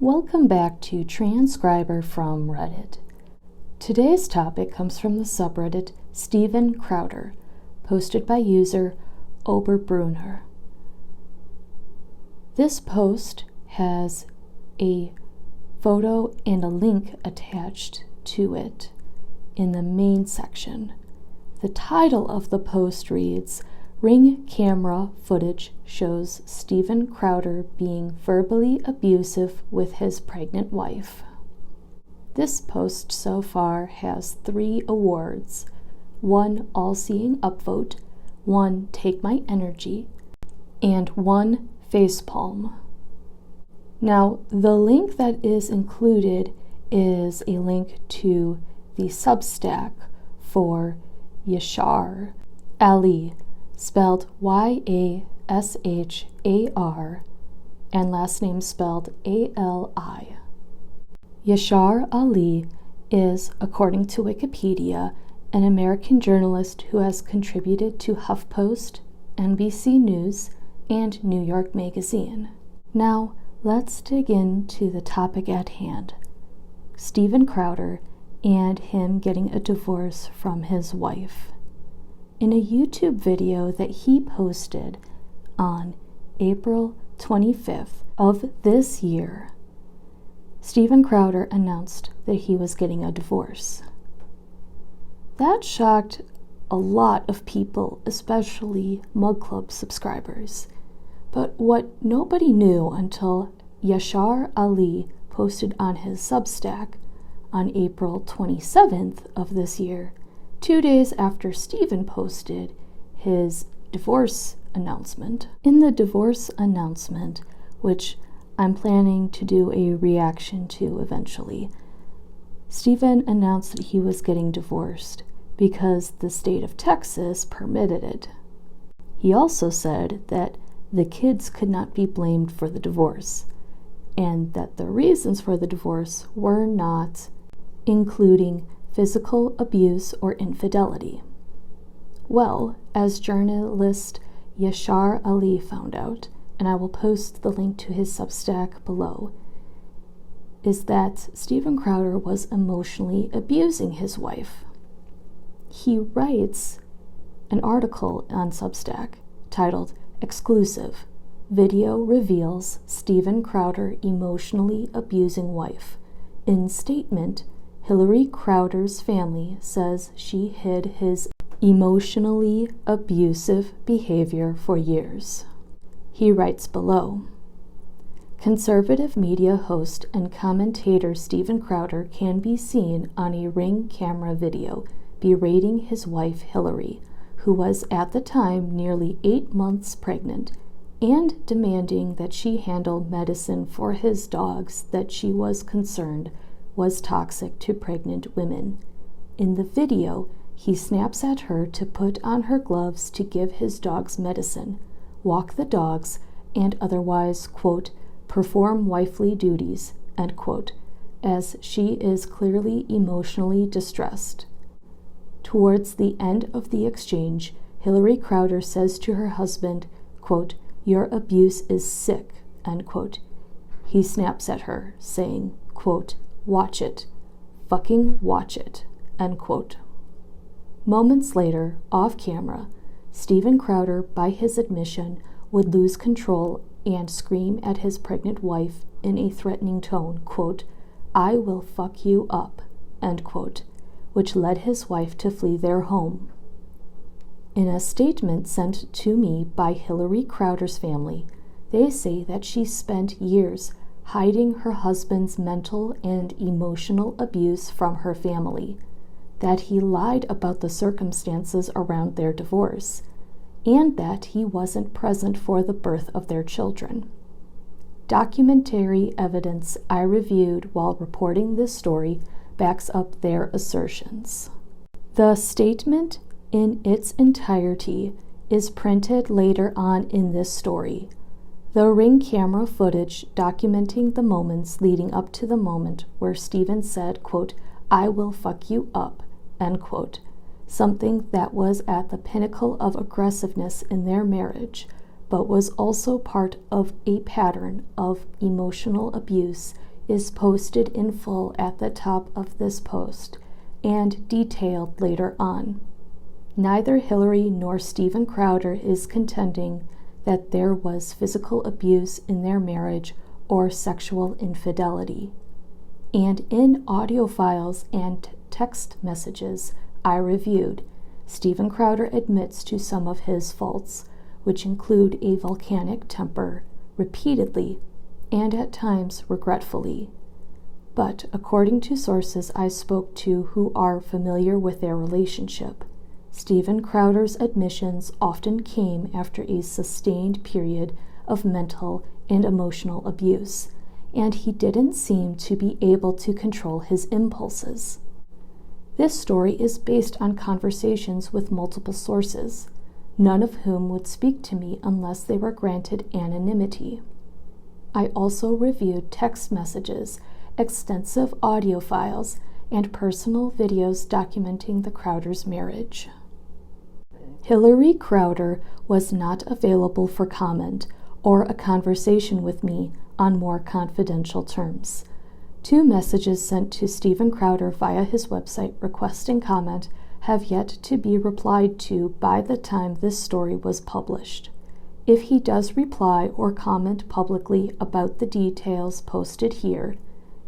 Welcome back to Transcriber from Reddit. Today's topic comes from the subreddit stevencrowder, posted by user Oberbrunner. This post has a photo and a link attached to it in the main section. The title of the post reads, "Ring camera footage shows Steven Crowder being verbally abusive with his pregnant wife." This post so far has 3 awards: 1 all-seeing upvote, 1 take my energy, and 1 facepalm. Now, the link that is included is a link to the Substack for Yashar Ali, spelled Y-A-S-H-A-R, and last name spelled A-L-I. Yashar Ali is, according to Wikipedia, an American journalist who has contributed to HuffPost, NBC News, and New York Magazine. Now, let's dig into the topic at hand: Steven Crowder and him getting a divorce from his wife. In a YouTube video that he posted on April 25th of this year, Steven Crowder announced that he was getting a divorce. That shocked a lot of people, especially Mug Club subscribers. But what nobody knew until Yashar Ali posted on his Substack on April 27th of this year, 2 days after Steven posted his divorce announcement. In the divorce announcement, which I'm planning to do a reaction to eventually, Steven announced that he was getting divorced because the state of Texas permitted it. He also said that the kids could not be blamed for the divorce, and that the reasons for the divorce were not including physical abuse or infidelity. Well, as journalist Yashar Ali found out, and I will post the link to his Substack below, is that Steven Crowder was emotionally abusing his wife. He writes an article on Substack titled "Exclusive: Video Reveals Steven Crowder Emotionally Abusing Wife." In statement, Hillary Crowder's family says she hid his emotionally abusive behavior for years. He writes below, "Conservative media host and commentator Steven Crowder can be seen on a Ring camera video berating his wife Hillary, who was at the time nearly 8 months pregnant, and demanding that she handle medicine for his dogs that she was concerned was toxic to pregnant women. In the video, he snaps at her to put on her gloves to give his dogs medicine, walk the dogs, and otherwise, quote, perform wifely duties, end quote, as she is clearly emotionally distressed. Towards the end of the exchange, Hillary Crowder says to her husband, quote, your abuse is sick, end quote. He snaps at her, saying, quote, watch it, fucking watch it, end quote. Moments later, off camera, Steven Crowder, by his admission, would lose control and scream at his pregnant wife in a threatening tone, quote, I will fuck you up, end quote, which led his wife to flee their home. In a statement sent to me by Hillary Crowder's family, they say that she spent years hiding her husband's mental and emotional abuse from her family, that he lied about the circumstances around their divorce, and that he wasn't present for the birth of their children. Documentary evidence I reviewed while reporting this story backs up their assertions. The statement in its entirety is printed later on in this story. The Ring camera footage documenting the moments leading up to the moment where Steven said, quote, I will fuck you up, end quote, something that was at the pinnacle of aggressiveness in their marriage, but was also part of a pattern of emotional abuse is posted in full at the top of this post and detailed later on. Neither Hillary nor Steven Crowder is contending that there was physical abuse in their marriage or sexual infidelity. And in audio files and text messages I reviewed, Steven Crowder admits to some of his faults, which include a volcanic temper, repeatedly, and at times regretfully. But according to sources I spoke to who are familiar with their relationship, Steven Crowder's admissions often came after a sustained period of mental and emotional abuse, and he didn't seem to be able to control his impulses. This story is based on conversations with multiple sources, none of whom would speak to me unless they were granted anonymity. I also reviewed text messages, extensive audio files, and personal videos documenting the Crowders' marriage. Hillary Crowder was not available for comment or a conversation with me on more confidential terms. 2 messages sent to Steven Crowder via his website requesting comment have yet to be replied to by the time this story was published. If he does reply or comment publicly about the details posted here,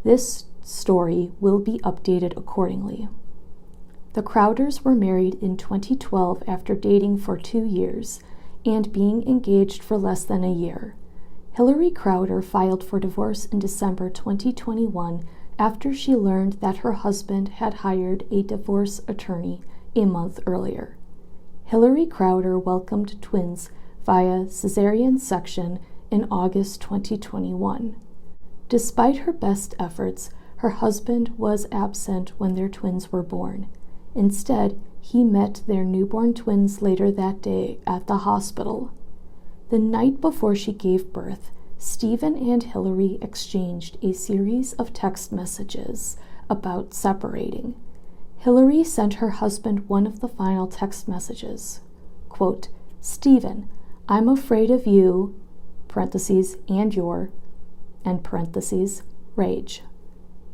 this story will be updated accordingly. The Crowders were married in 2012 after dating for 2 years and being engaged for less than a year. Hillary Crowder filed for divorce in December 2021 after she learned that her husband had hired a divorce attorney a month earlier. Hillary Crowder welcomed twins via cesarean section in August 2021. Despite her best efforts, her husband was absent when their twins were born. Instead, he met their newborn twins later that day at the hospital. The night before she gave birth, Steven and Hillary exchanged a series of text messages about separating. Hillary sent her husband one of the final text messages. Quote, "Steven, I'm afraid of you, parentheses, and your, end parentheses, rage.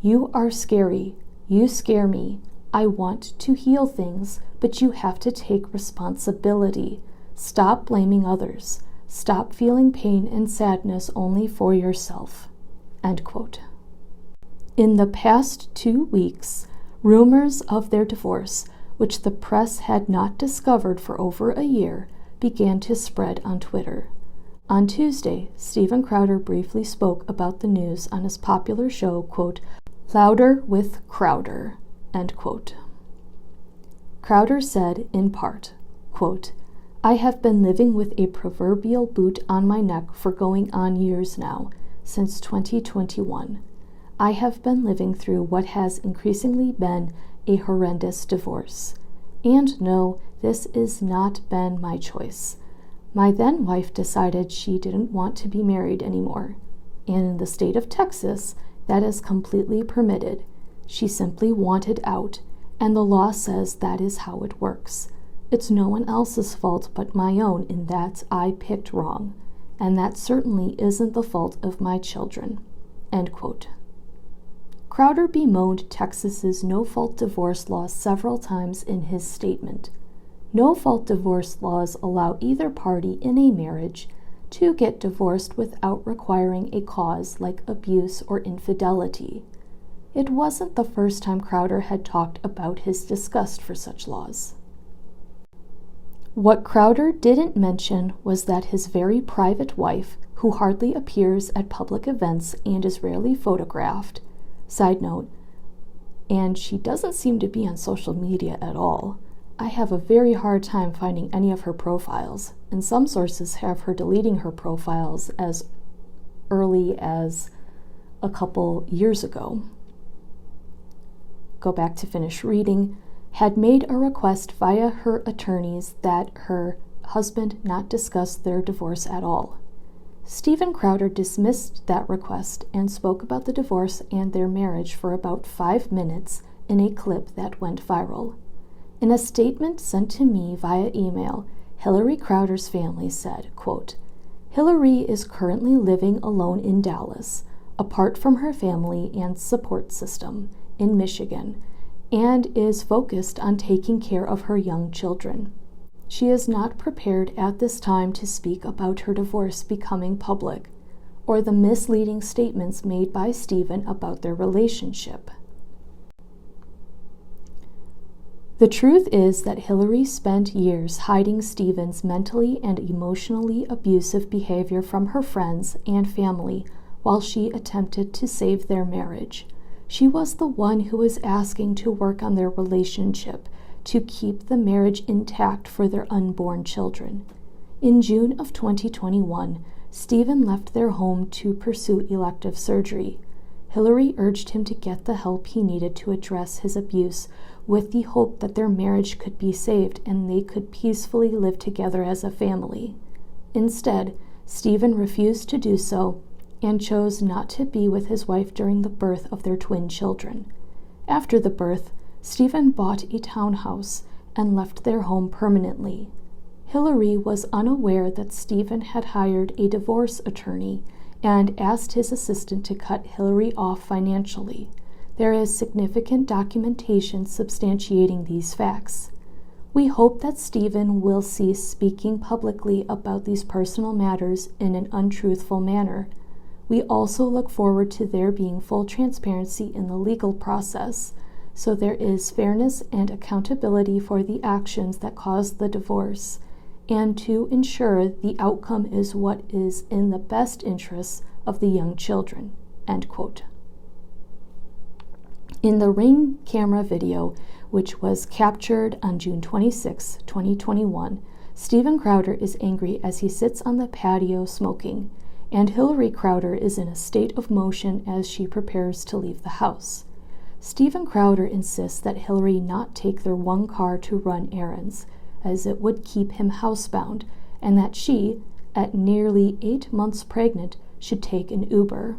You are scary. You scare me. I want to heal things, but you have to take responsibility. Stop blaming others. Stop feeling pain and sadness only for yourself." End quote. In the past 2 weeks, rumors of their divorce, which the press had not discovered for over a year, began to spread on Twitter. On Tuesday, Steven Crowder briefly spoke about the news on his popular show, quote, "Louder with Crowder," end quote. Crowder said, in part, quote, "I have been living with a proverbial boot on my neck for going on years now, since 2021. I have been living through what has increasingly been a horrendous divorce. And no, this has not been my choice. My then wife decided she didn't want to be married anymore. And in the state of Texas, that is completely permitted. She simply wanted out, and the law says that is how it works. It's no one else's fault but my own in that I picked wrong, and that certainly isn't the fault of my children." End quote. Crowder bemoaned Texas's no-fault divorce law several times in his statement. No-fault divorce laws allow either party in a marriage to get divorced without requiring a cause like abuse or infidelity. It wasn't the first time Crowder had talked about his disgust for such laws. What Crowder didn't mention was that his very private wife, who hardly appears at public events and is rarely photographed, side note, and she doesn't seem to be on social media at all. I have a very hard time finding any of her profiles, and some sources have her deleting her profiles as early as a couple years ago. Go back to finish reading. Had made a request via her attorneys that her husband not discuss their divorce at all. Steven Crowder dismissed that request and spoke about the divorce and their marriage for about 5 minutes in a clip that went viral. In a statement sent to me via email, Hillary Crowder's family said, quote, "Hillary is currently living alone in Dallas. apart from her family and support system in Michigan, and is focused on taking care of her young children. She is not prepared at this time to speak about her divorce becoming public, or the misleading statements made by Steven about their relationship. The truth is that Hillary spent years hiding Steven's mentally and emotionally abusive behavior from her friends and family while she attempted to save their marriage. She was the one who was asking to work on their relationship to keep the marriage intact for their unborn children. In June of 2021, Steven left their home to pursue elective surgery. Hillary urged him to get the help he needed to address his abuse, with the hope that their marriage could be saved and they could peacefully live together as a family. Instead, Steven refused to do so and chose not to be with his wife during the birth of their twin children. After the birth, Steven bought a townhouse and left their home permanently. Hillary was unaware that Steven had hired a divorce attorney and asked his assistant to cut Hillary off financially. There is significant documentation substantiating these facts. We hope that Steven will cease speaking publicly about these personal matters in an untruthful manner. We also look forward to there being full transparency in the legal process, so there is fairness and accountability for the actions that caused the divorce, and to ensure the outcome is what is in the best interests of the young children." End quote. In the Ring camera video, which was captured on June 26, 2021, Steven Crowder is angry as he sits on the patio smoking, and Hillary Crowder is in a state of motion as she prepares to leave the house. Steven Crowder insists that Hillary not take their one car to run errands, as it would keep him housebound, and that she, at nearly 8 months pregnant, should take an Uber.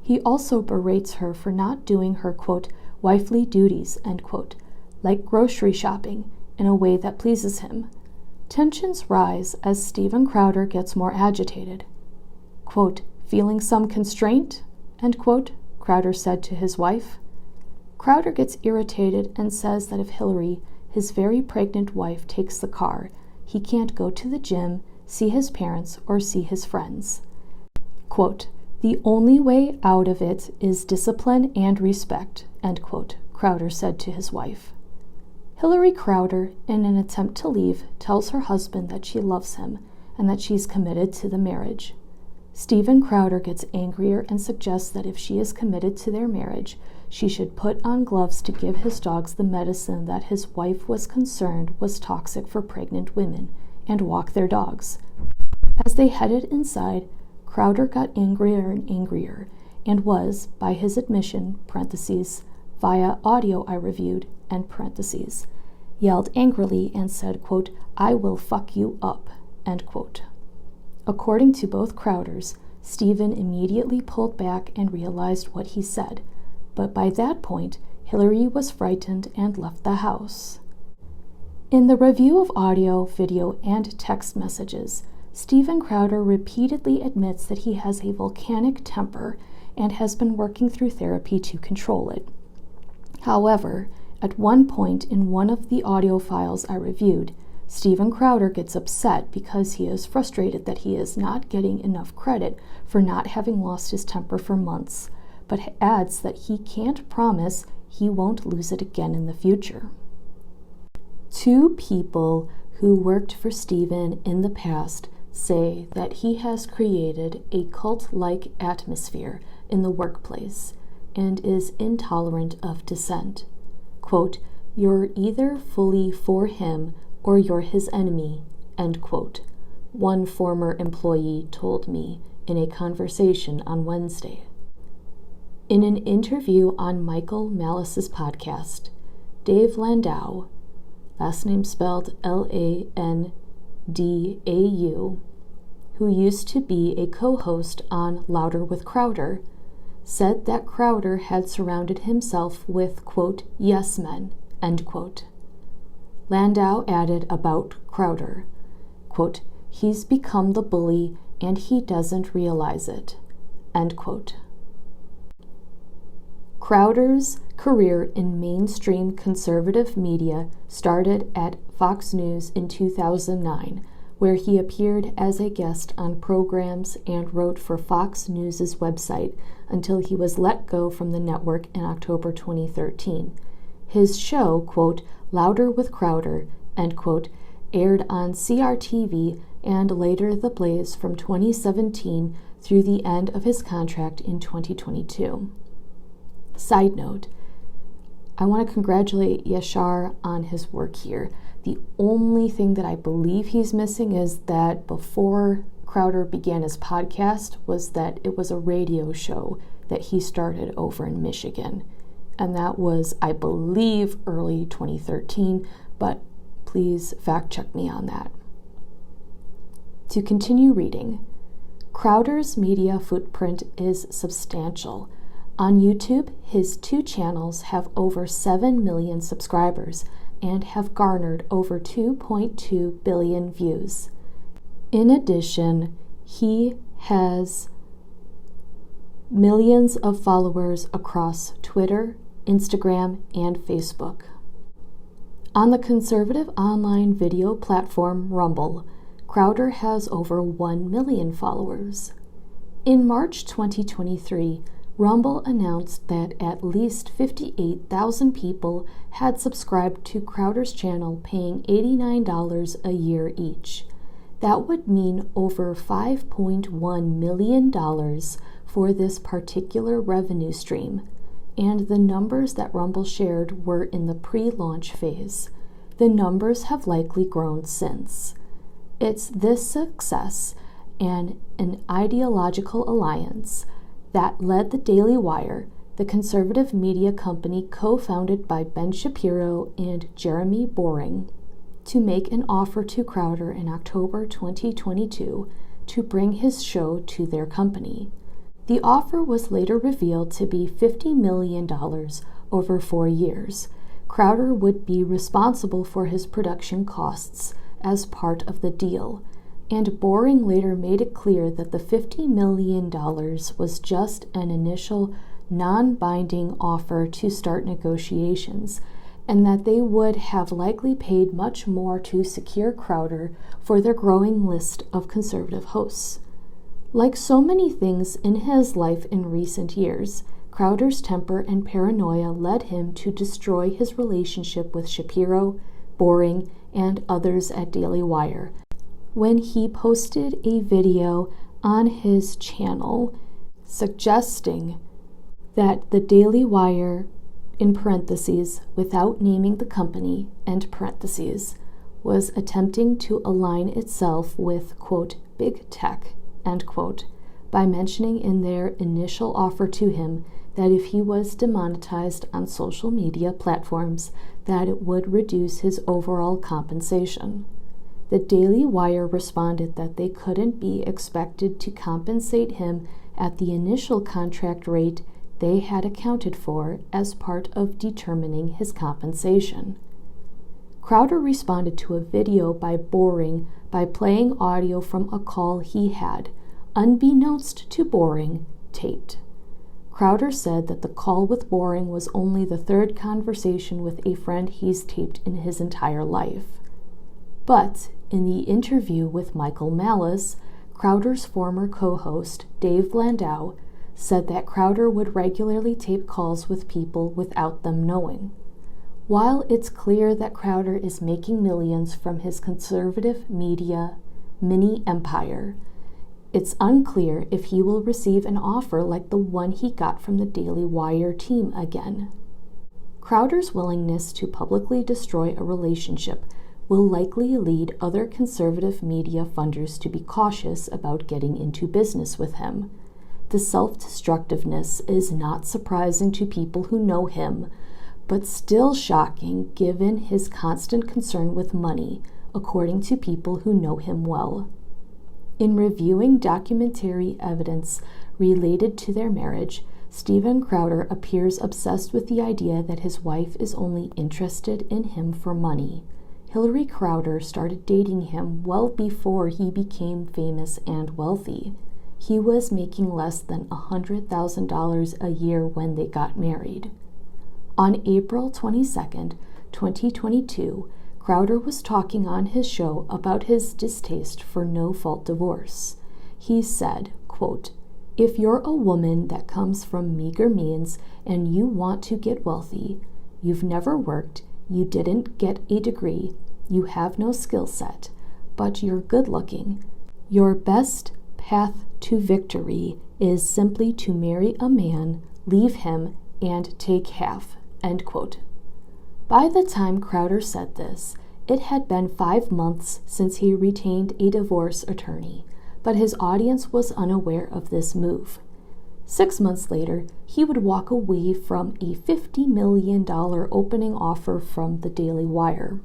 He also berates her for not doing her, quote, wifely duties, end quote, like grocery shopping, in a way that pleases him. Tensions rise as Steven Crowder gets more agitated. Quote, "Feeling some constraint?" End quote, Crowder said to his wife. Crowder gets irritated and says that if Hillary, his very pregnant wife, takes the car, he can't go to the gym, see his parents, or see his friends. Quote, "The only way out of it is discipline and respect," end quote, Crowder said to his wife. Hillary Crowder, in an attempt to leave, tells her husband that she loves him and that she's committed to the marriage. Steven Crowder gets angrier and suggests that if she is committed to their marriage, she should put on gloves to give his dogs the medicine that his wife was concerned was toxic for pregnant women, and walk their dogs. As they headed inside, Crowder got angrier and angrier, and was, by his admission, parentheses, via audio I reviewed, end parentheses, yelled angrily and said, quote, "I will fuck you up," end quote. According to both Crowders, Steven immediately pulled back and realized what he said, but by that point, Hillary was frightened and left the house. In the review of audio, video, and text messages, Steven Crowder repeatedly admits that he has a volcanic temper and has been working through therapy to control it. However, at one point in one of the audio files I reviewed, Steven Crowder gets upset because he is frustrated that he is not getting enough credit for not having lost his temper for months, but adds that he can't promise he won't lose it again in the future. Two people who worked for Steven in the past say that he has created a cult-like atmosphere in the workplace and is intolerant of dissent. Quote, "You're either fully for him or you're his enemy," end quote, one former employee told me in a conversation on Wednesday. In an interview on Michael Malice's podcast, Dave Landau, last name spelled Landau, who used to be a co-host on Louder with Crowder, said that Crowder had surrounded himself with, quote, yes men, end quote. Landau added about Crowder, quote, "He's become the bully and he doesn't realize it," end quote. Crowder's career in mainstream conservative media started at Fox News in 2009, where he appeared as a guest on programs and wrote for Fox News' website until he was let go from the network in October 2013. His show, quote, Louder with Crowder, end quote, aired on CRTV and later The Blaze from 2017 through the end of his contract in 2022. Side note, I want to congratulate Yashar on his work here. The only thing that I believe he's missing is that before Crowder began his podcast was that it was a radio show that he started over in Michigan. And that was, I believe, early 2013, but please fact check me on that. To continue reading, Crowder's media footprint is substantial. On YouTube, his 2 channels have over 7 million subscribers and have garnered over 2.2 billion views. In addition, he has millions of followers across Twitter, Instagram, and Facebook. On the conservative online video platform Rumble, Crowder has over 1 million followers. In March 2023, Rumble announced that at least 58,000 people had subscribed to Crowder's channel, paying $89 a year each. That would mean over $5.1 million for this particular revenue stream, and the numbers that Rumble shared were in the pre-launch phase. The numbers have likely grown since. It's this success and an ideological alliance that led the Daily Wire, the conservative media company co-founded by Ben Shapiro and Jeremy Boring, to make an offer to Crowder in October 2022 to bring his show to their company. The offer was later revealed to be $50 million over 4 years. Crowder would be responsible for his production costs as part of the deal, and Boring later made it clear that the $50 million was just an initial, non-binding offer to start negotiations, and that they would have likely paid much more to secure Crowder for their growing list of conservative hosts. Like so many things in his life in recent years, Crowder's temper and paranoia led him to destroy his relationship with Shapiro, Boring, and others at Daily Wire, when he posted a video on his channel suggesting that the Daily Wire, in parentheses, without naming the company, end parentheses, was attempting to align itself with, quote, big tech, end quote, by mentioning in their initial offer to him that if he was demonetized on social media platforms, that it would reduce his overall compensation. The Daily Wire responded that they couldn't be expected to compensate him at the initial contract rate they had accounted for as part of determining his compensation. Crowder responded to a video by Boring by playing audio from a call he had, unbeknownst to Boring, taped. Crowder said that the call with Boring was only the 3rd conversation with a friend he's taped in his entire life. But in the interview with Michael Malice, Crowder's former co-host, Dave Landau, said that Crowder would regularly tape calls with people without them knowing. While it's clear that Crowder is making millions from his conservative media mini-empire, it's unclear if he will receive an offer like the one he got from the Daily Wire team again. Crowder's willingness to publicly destroy a relationship will likely lead other conservative media funders to be cautious about getting into business with him. The self-destructiveness is not surprising to people who know him, but still shocking given his constant concern with money, according to people who know him well. In reviewing documentary evidence related to their marriage, Steven Crowder appears obsessed with the idea that his wife is only interested in him for money. Hillary Crowder started dating him well before he became famous and wealthy. he was making less than $100,000 a year when they got married. On April 22, 2022, Crowder was talking on his show about his distaste for no-fault divorce. He said, quote, "If you're a woman that comes from meager means and you want to get wealthy, you've never worked, you didn't get a degree, you have no skill set, but you're good looking, your best path to victory is simply to marry a man, leave him, and take half," end quote. By the time Crowder said this, it had been 5 months since he retained a divorce attorney, but his audience was unaware of this move. 6 months later, he would walk away from a $50 million opening offer from the Daily Wire.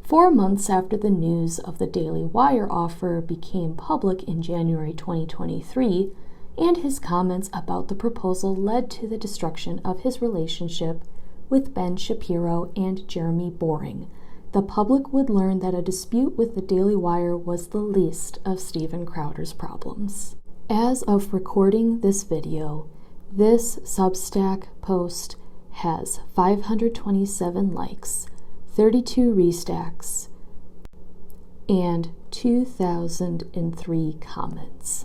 4 months after the news of the Daily Wire offer became public in January 2023, and his comments about the proposal led to the destruction of his relationship with Ben Shapiro and Jeremy Boring, the public would learn that a dispute with the Daily Wire was the least of Steven Crowder's problems. As of recording this video, this Substack post has 527 likes, 32 restacks, and 2,003 comments.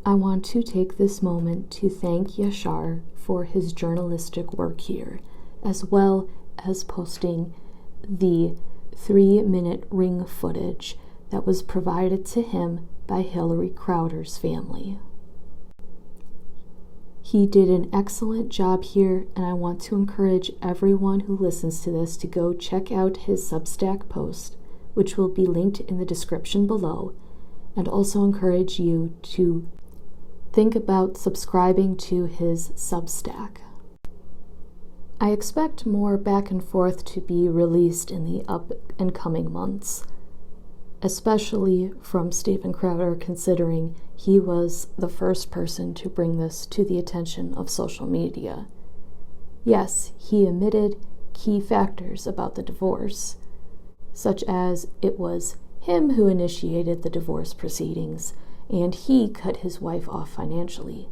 I want to take this moment to thank Yashar for his journalistic work here, as well as posting the 3-minute ring footage that was provided to him by Hillary Crowder's family. He did an excellent job here, and I want to encourage everyone who listens to this to go check out his Substack post, which will be linked in the description below, and also encourage you to think about subscribing to his Substack. I expect more back and forth to be released in the up and coming months, especially from Steven Crowder, considering he was the first person to bring this to the attention of social media. Yes, he admitted key factors about the divorce, such as it was him who initiated the divorce proceedings, and he cut his wife off financially.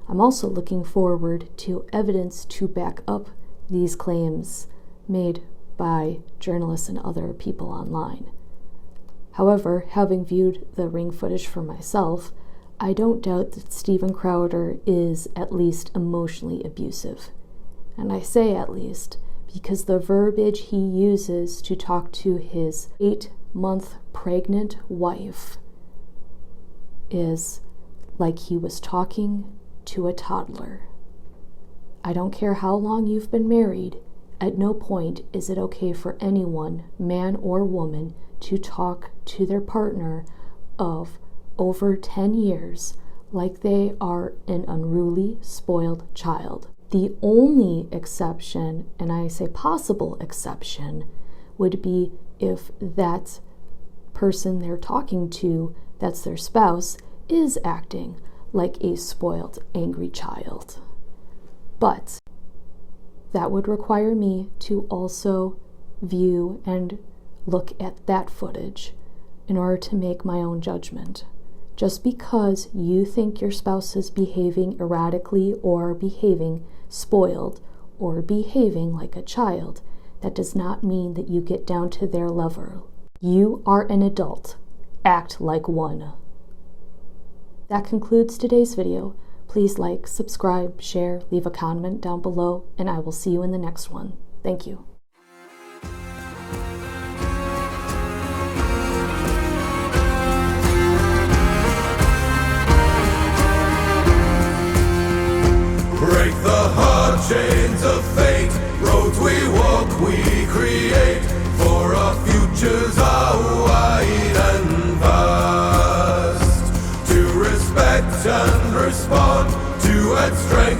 I'm also looking forward to evidence to back up these claims made by journalists and other people online. However, having viewed the ring footage for myself, I don't doubt that Steven Crowder is at least emotionally abusive. And I say at least because the verbiage he uses to talk to his 8-month pregnant wife is like he was talking to a toddler. I don't care how long you've been married, at no point is it okay for anyone, man or woman, to talk to their partner of over 10 years like they are an unruly, spoiled child. The only exception, and I say possible exception, would be if that person they're talking to, that's their spouse, is acting like a spoiled, angry child. But that would require me to also view and look at that footage in order to make my own judgment. Just because you think your spouse is behaving erratically or behaving spoiled or behaving like a child, that does not mean that you get down to their level. You are an adult. Act like one. That concludes today's video. Please like, subscribe, share, leave a comment down below, and I will see you in the next one. Thank you. Break the hard chains of fate, roads we walk, we create, for our futures are wide and vast. To respect and respond to its strength.